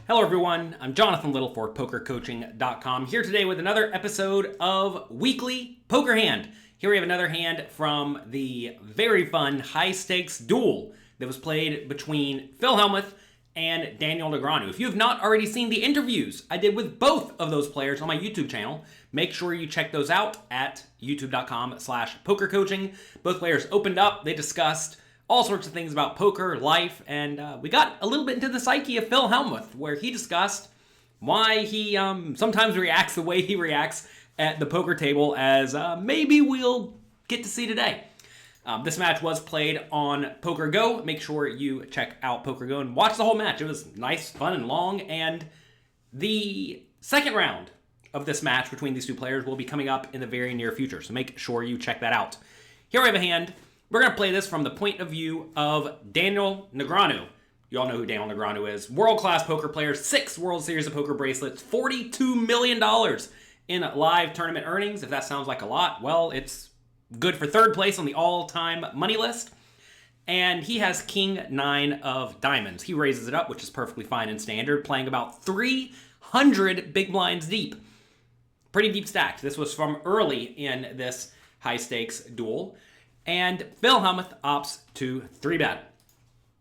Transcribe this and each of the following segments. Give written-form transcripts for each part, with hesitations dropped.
Hello everyone, I'm Jonathan Little for PokerCoaching.com, here today with another episode of Weekly Poker Hand. Here we have another hand from the very fun High Stakes Duel that was played between Phil Hellmuth and Daniel Negreanu. If you have not already seen the interviews I did with both of those players on my YouTube channel, make sure you check those out at youtube.com/pokercoaching. Both players opened up, they discussed all sorts of things about poker, life, and we got a little bit into the psyche of Phil Hellmuth, where he discussed why he sometimes reacts the way he reacts at the poker table, as maybe we'll get to see today. This match was played on PokerGO. Make sure you check out PokerGO and watch the whole match. It was nice, fun, and long, and the second round of this match between these two players will be coming up in the very near future, so make sure you check that out. Here we have a hand. We're going to play this from the point of view of Daniel Negreanu. You all know who Daniel Negreanu is. World-class poker player, 6 World Series of Poker bracelets, $42 million in live tournament earnings. If that sounds like a lot, well, it's good for third place on the all-time money list. And he has King 9 of diamonds. He raises it up, which is perfectly fine in standard, playing about 300 big blinds deep. Pretty deep stacked. This was from early in this high-stakes duel. And Phil Hellmuth opts to 3-bet.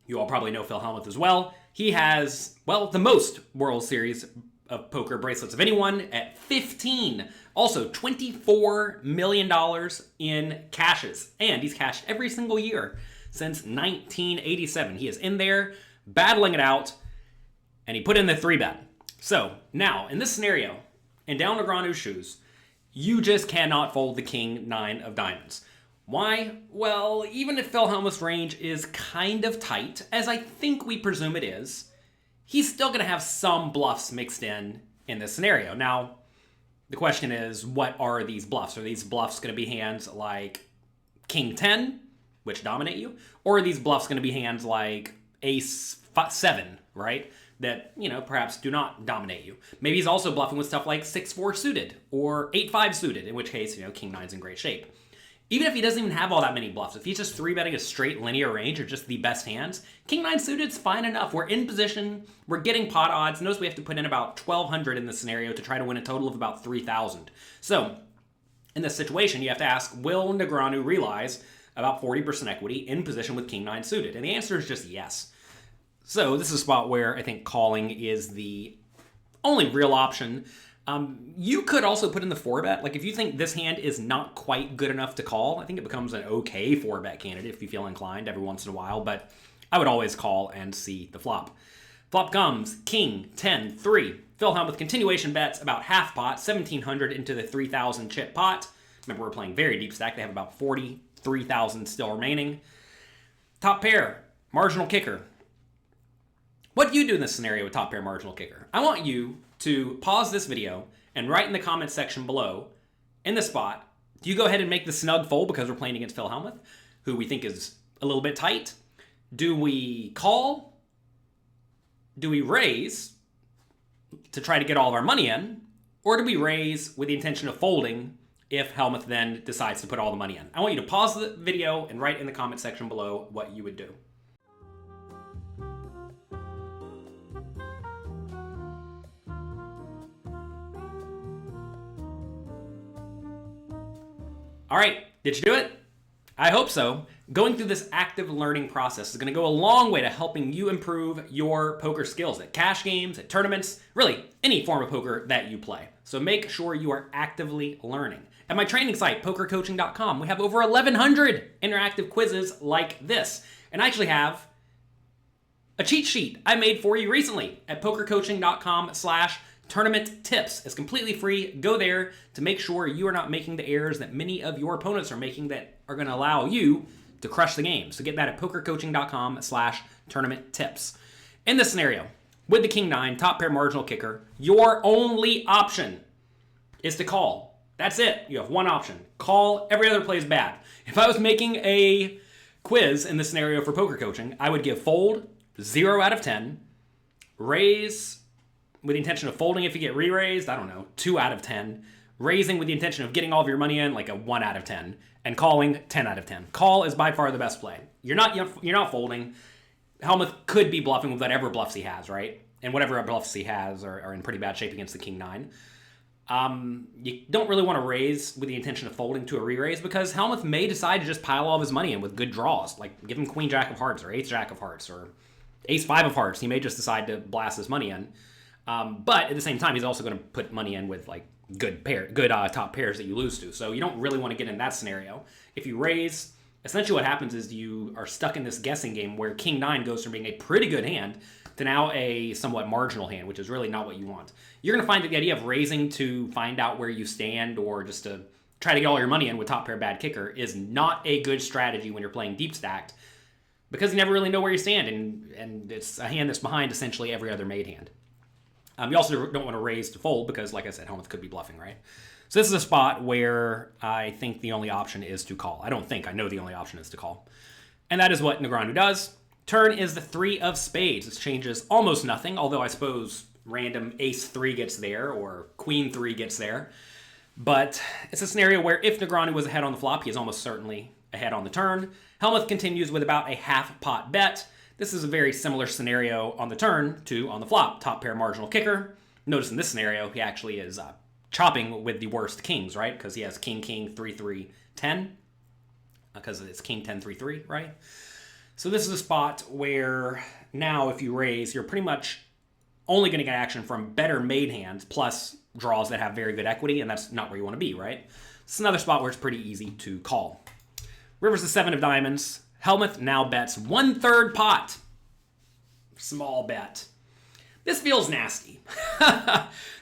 You all probably know Phil Hellmuth as well. He has, well, the most World Series of Poker bracelets of anyone at 15. Also, $24 million in cashes. And he's cashed every single year since 1987. He is in there, battling it out, and he put in the 3-bet. So, now, in this scenario, in Daniel Negreanu's shoes, you just cannot fold the King 9 of diamonds. Why? Well, even if Phil Hellmuth's range is kind of tight, as I think we presume it is, he's still going to have some bluffs mixed in this scenario. Now, the question is, what are these bluffs? Are these bluffs going to be hands like King 10, which dominate you? Or are these bluffs going to be hands like Ace 7, right? That, perhaps do not dominate you. Maybe he's also bluffing with stuff like 6-4 suited or 8-5 suited, in which case, King 9's in great shape. Even if he doesn't even have all that many bluffs, if he's just 3-betting a straight linear range or just the best hands, King 9 suited's fine enough. We're in position, we're getting pot odds. Notice we have to put in about 1,200 in this scenario to try to win a total of about 3,000. So, in this situation, you have to ask, will Negreanu realize about 40% equity in position with King 9 suited? And the answer is just yes. So, this is a spot where I think calling is the only real option. You could also put in the 4-bet. Like, if you think this hand is not quite good enough to call, I think it becomes an okay 4-bet candidate if you feel inclined every once in a while, but I would always call and see the flop. Flop comes King 10 3. Phil Hellmuth continuation bets about half pot, 1,700 into the 3,000 chip pot. Remember, we're playing very deep stack. They have about 43,000 still remaining. Top pair, marginal kicker. What do you do in this scenario with top pair marginal kicker? I want you to pause this video and write in the comments section below, in the spot, do you go ahead and make the snug fold because we're playing against Phil Hellmuth, who we think is a little bit tight? Do we call? Do we raise to try to get all of our money in? Or do we raise with the intention of folding if Hellmuth then decides to put all the money in? I want you to pause the video and write in the comment section below what you would do. All right, did you do it? I hope so. Going through this active learning process is going to go a long way to helping you improve your poker skills at cash games, at tournaments, really any form of poker that you play. So make sure you are actively learning. At my training site, PokerCoaching.com, we have over 1,100 interactive quizzes like this. And I actually have a cheat sheet I made for you recently at PokerCoaching.com/tournament tips. It's completely free. Go there to make sure you are not making the errors that many of your opponents are making that are going to allow you to crush the game. So get that at PokerCoaching.com/tournament tips. In this scenario, with the King 9, top pair marginal kicker, your only option is to call. That's it. You have one option. Call. Every other play is bad. If I was making a quiz in this scenario for poker coaching, I would give fold 0 out of 10, raise with the intention of folding if you get re-raised, I don't know, 2 out of 10, raising with the intention of getting all of your money in, like a 1 out of 10, and calling 10 out of 10. Call is by far the best play. You're not folding. Hellmuth could be bluffing with whatever bluffs he has, right? and whatever bluffs he has are in pretty bad shape against the king nine. You don't really want to raise with the intention of folding to a re-raise because Hellmuth may decide to just pile all of his money in with good draws. Like, give him queen jack of hearts or ace jack of hearts or ace five of hearts. He may just decide to blast his money in. But at the same time, he's also going to put money in with like good top pairs that you lose to. So you don't really want to get in that scenario. If you raise, essentially what happens is you are stuck in this guessing game where king nine goes from being a pretty good hand to now a somewhat marginal hand, which is really not what you want. You're going to find that the idea of raising to find out where you stand or just to try to get all your money in with top pair bad kicker is not a good strategy when you're playing deep stacked because you never really know where you stand, and it's a hand that's behind essentially every other made hand. You also don't want to raise to fold because, like I said, Hellmuth could be bluffing, right? So this is a spot where I think the only option is to call. I know the only option is to call. And that is what Negreanu does. Turn is the three of spades. This changes almost nothing, although I suppose random ace three gets there or queen three gets there. But it's a scenario where if Negreanu was ahead on the flop, he is almost certainly ahead on the turn. Hellmuth continues with about a half pot bet. This is a very similar scenario on the turn to on the flop. Top pair marginal kicker. Notice in this scenario, he actually is chopping with the worst kings, right? Because he has king, king, 3, 3, 10. Because it's king, 10, 3, 3, right? So this is a spot where now if you raise, you're pretty much only going to get action from better made hands plus draws that have very good equity, and that's not where you want to be, right? It's another spot where it's pretty easy to call. River's the 7 of diamonds. Hellmuth now bets 1/3 pot. Small bet. This feels nasty.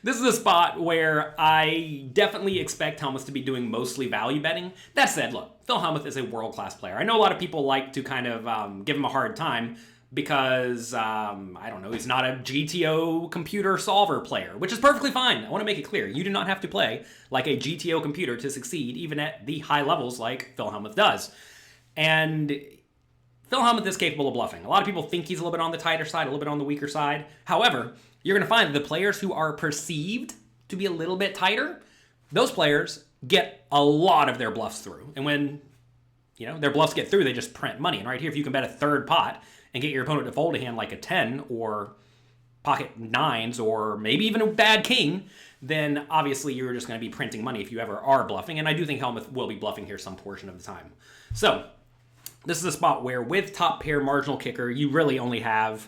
This is a spot where I definitely expect Hellmuth to be doing mostly value betting. That said, look, Phil Hellmuth is a world-class player. I know a lot of people like to kind of give him a hard time because, I don't know, he's not a GTO computer solver player, which is perfectly fine. I want to make it clear. You do not have to play like a GTO computer to succeed, even at the high levels like Phil Hellmuth does. And Phil Hellmuth is capable of bluffing. A lot of people think he's a little bit on the tighter side, a little bit on the weaker side. However, you're going to find that the players who are perceived to be a little bit tighter, those players get a lot of their bluffs through. And when their bluffs get through, they just print money. And right here, if you can bet a 3rd pot and get your opponent to fold a hand like a 10 or pocket 9s or maybe even a bad king, then obviously you're just going to be printing money if you ever are bluffing. And I do think Hellmuth will be bluffing here some portion of the time. So this is a spot where with top pair marginal kicker, you really only have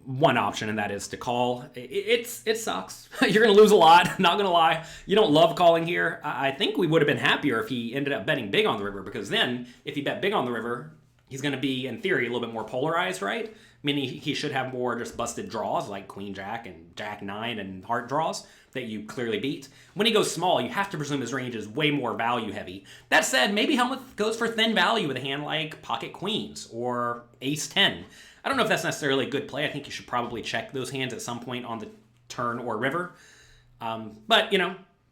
one option, and that is to call. It sucks. You're going to lose a lot, not going to lie. You don't love calling here. I think we would have been happier if he ended up betting big on the river, because then if he bet big on the river, he's going to be, in theory, a little bit more polarized, right? Meaning he should have more just busted draws like queen jack and jack 9 and heart draws that you clearly beat. When he goes small, you have to presume his range is way more value heavy. That said, maybe Hellmuth goes for thin value with a hand like pocket queens or ace 10. I don't know if that's necessarily a good play. I think you should probably check those hands at some point on the turn or river. But,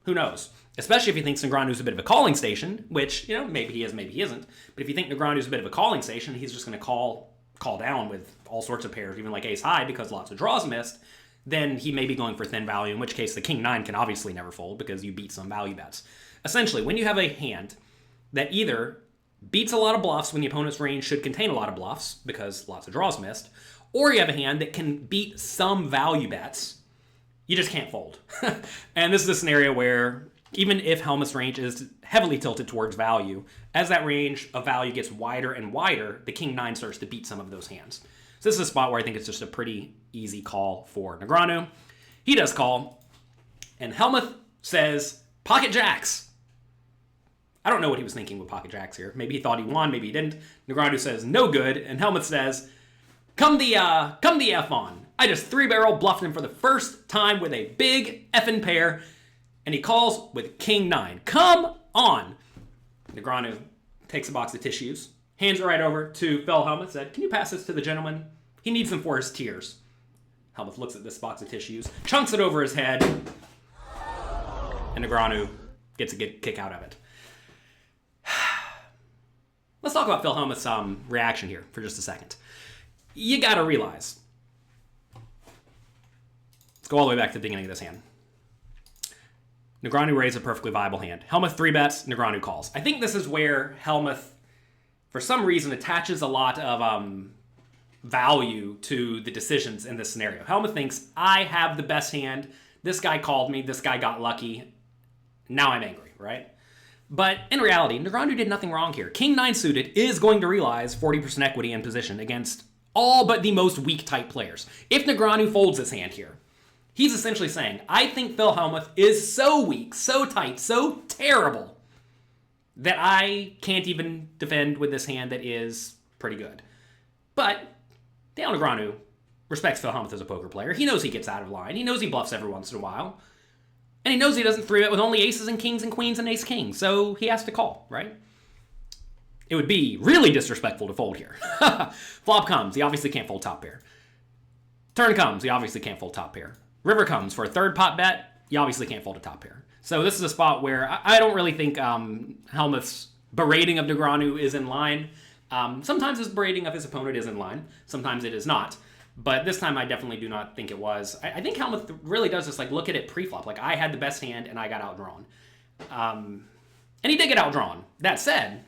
who knows? Especially if he thinks Negreanu's a bit of a calling station, which, maybe he is, maybe he isn't. But if you think Negreanu's a bit of a calling station, he's just going to call down with all sorts of pairs, even like ace high, because lots of draws missed, then he may be going for thin value, in which case the king 9 can obviously never fold because you beat some value bets. Essentially, when you have a hand that either beats a lot of bluffs when the opponent's range should contain a lot of bluffs because lots of draws missed, or you have a hand that can beat some value bets, you just can't fold. And this is a scenario where even if Hellmuth's range is heavily tilted towards value, as that range of value gets wider and wider, the king 9 starts to beat some of those hands. So this is a spot where I think it's just a pretty easy call for Negreanu. He does call, and Hellmuth says, pocket jacks. I don't know what he was thinking with pocket jacks here. Maybe he thought he won, maybe he didn't. Negreanu says, no good, and Hellmuth says, come the F on. I just 3-barrel bluffed him for the first time with a big effing pair, and he calls with king 9. Come on! Negreanu takes a box of tissues, hands it right over to Phil Hellmuth, said, can you pass this to the gentleman? He needs them for his tears. Hellmuth looks at this box of tissues, chunks it over his head, and Negreanu gets a good kick out of it. Let's talk about Phil Hellmuth's reaction here for just a second. You gotta realize, let's go all the way back to the beginning of this hand. Negreanu raised a perfectly viable hand. Hellmuth 3-bets, Negreanu calls. I think this is where Hellmuth, for some reason, attaches a lot of value to the decisions in this scenario. Hellmuth thinks, I have the best hand. This guy called me. This guy got lucky. Now I'm angry, right? But in reality, Negreanu did nothing wrong here. King 9 suited is going to realize 40% equity in position against all but the most weak type players. If Negreanu folds his hand here, he's essentially saying, I think Phil Hellmuth is so weak, so tight, so terrible that I can't even defend with this hand that is pretty good. But Daniel Negreanu respects Phil Hellmuth as a poker player. He knows he gets out of line. He knows he bluffs every once in a while. And he knows he doesn't 3-bet with only aces and kings and queens and ace-king. So he has to call, right? It would be really disrespectful to fold here. Flop comes. He obviously can't fold top pair. Turn comes. He obviously can't fold top pair. River comes for a third pot bet. You obviously can't fold a top pair. So this is a spot where I don't really think Hellmuth's berating of Negreanu is in line. Sometimes his berating of his opponent is in line. Sometimes it is not. But this time I definitely do not think it was. I think Hellmuth really does this, like, look at it pre-flop. Like, I had the best hand and I got outdrawn. And he did get outdrawn. That said,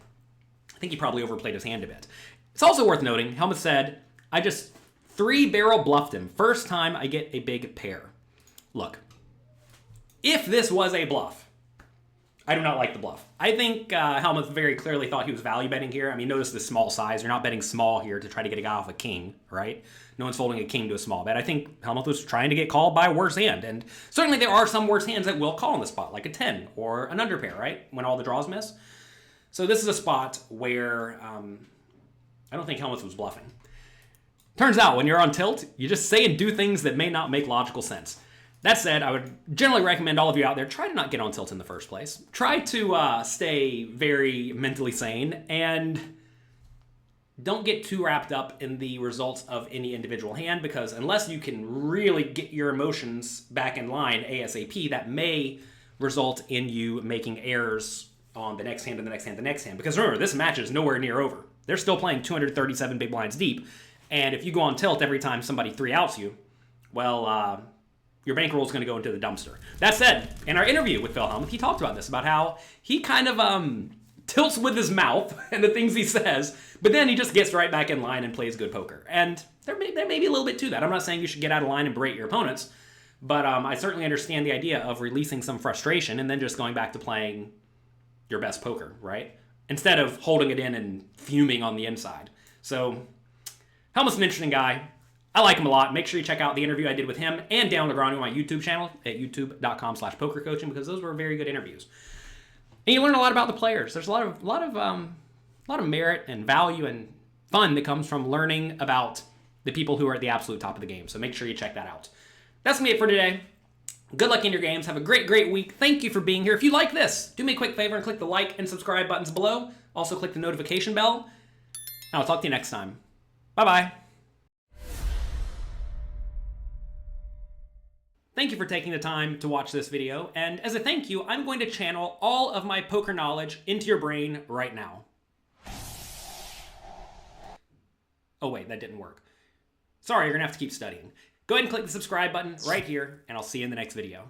I think he probably overplayed his hand a bit. It's also worth noting, Hellmuth said, I just 3-barrel bluffed him. First time I get a big pair. Look, if this was a bluff, I do not like the bluff. I think Hellmuth very clearly thought he was value betting here. I mean, notice the small size. You're not betting small here to try to get a guy off a king, right? No one's folding a king to a small bet. I think Hellmuth was trying to get called by a worse hand. And certainly there are some worse hands that will call in the spot, like a 10 or an underpair, right? When all the draws miss. So this is a spot where I don't think Hellmuth was bluffing. Turns out when you're on tilt, you just say and do things that may not make logical sense. That said, I would generally recommend all of you out there, try to not get on tilt in the first place. Try to stay very mentally sane and don't get too wrapped up in the results of any individual hand, because unless you can really get your emotions back in line ASAP, that may result in you making errors on the next hand and the next hand and the next hand. Because remember, this match is nowhere near over. They're still playing 237 big blinds deep, and if you go on tilt every time somebody 3-outs you, well, your bankroll is going to go into the dumpster. That said, in our interview with Phil Hellmuth, he talked about this, about how he kind of tilts with his mouth and the things he says, but then he just gets right back in line and plays good poker. And there may be a little bit to that. I'm not saying you should get out of line and berate your opponents, but I certainly understand the idea of releasing some frustration and then just going back to playing your best poker, right? Instead of holding it in and fuming on the inside. So, Hellmuth's an interesting guy. I like him a lot. Make sure you check out the interview I did with him and Daniel Negreanu on my YouTube channel at youtube.com/pokercoaching, because those were very good interviews. And you learn a lot about the players. There's a lot of merit and value and fun that comes from learning about the people who are at the absolute top of the game. So make sure you check that out. That's gonna be it for today. Good luck in your games. Have a great, great week. Thank you for being here. If you like this, do me a quick favor and click the like and subscribe buttons below. Also click the notification bell. And I'll talk to you next time. Bye-bye. Thank you for taking the time to watch this video, and as a thank you, I'm going to channel all of my poker knowledge into your brain right now. Oh wait, that didn't work. Sorry, you're gonna have to keep studying. Go ahead and click the subscribe button right here, and I'll see you in the next video.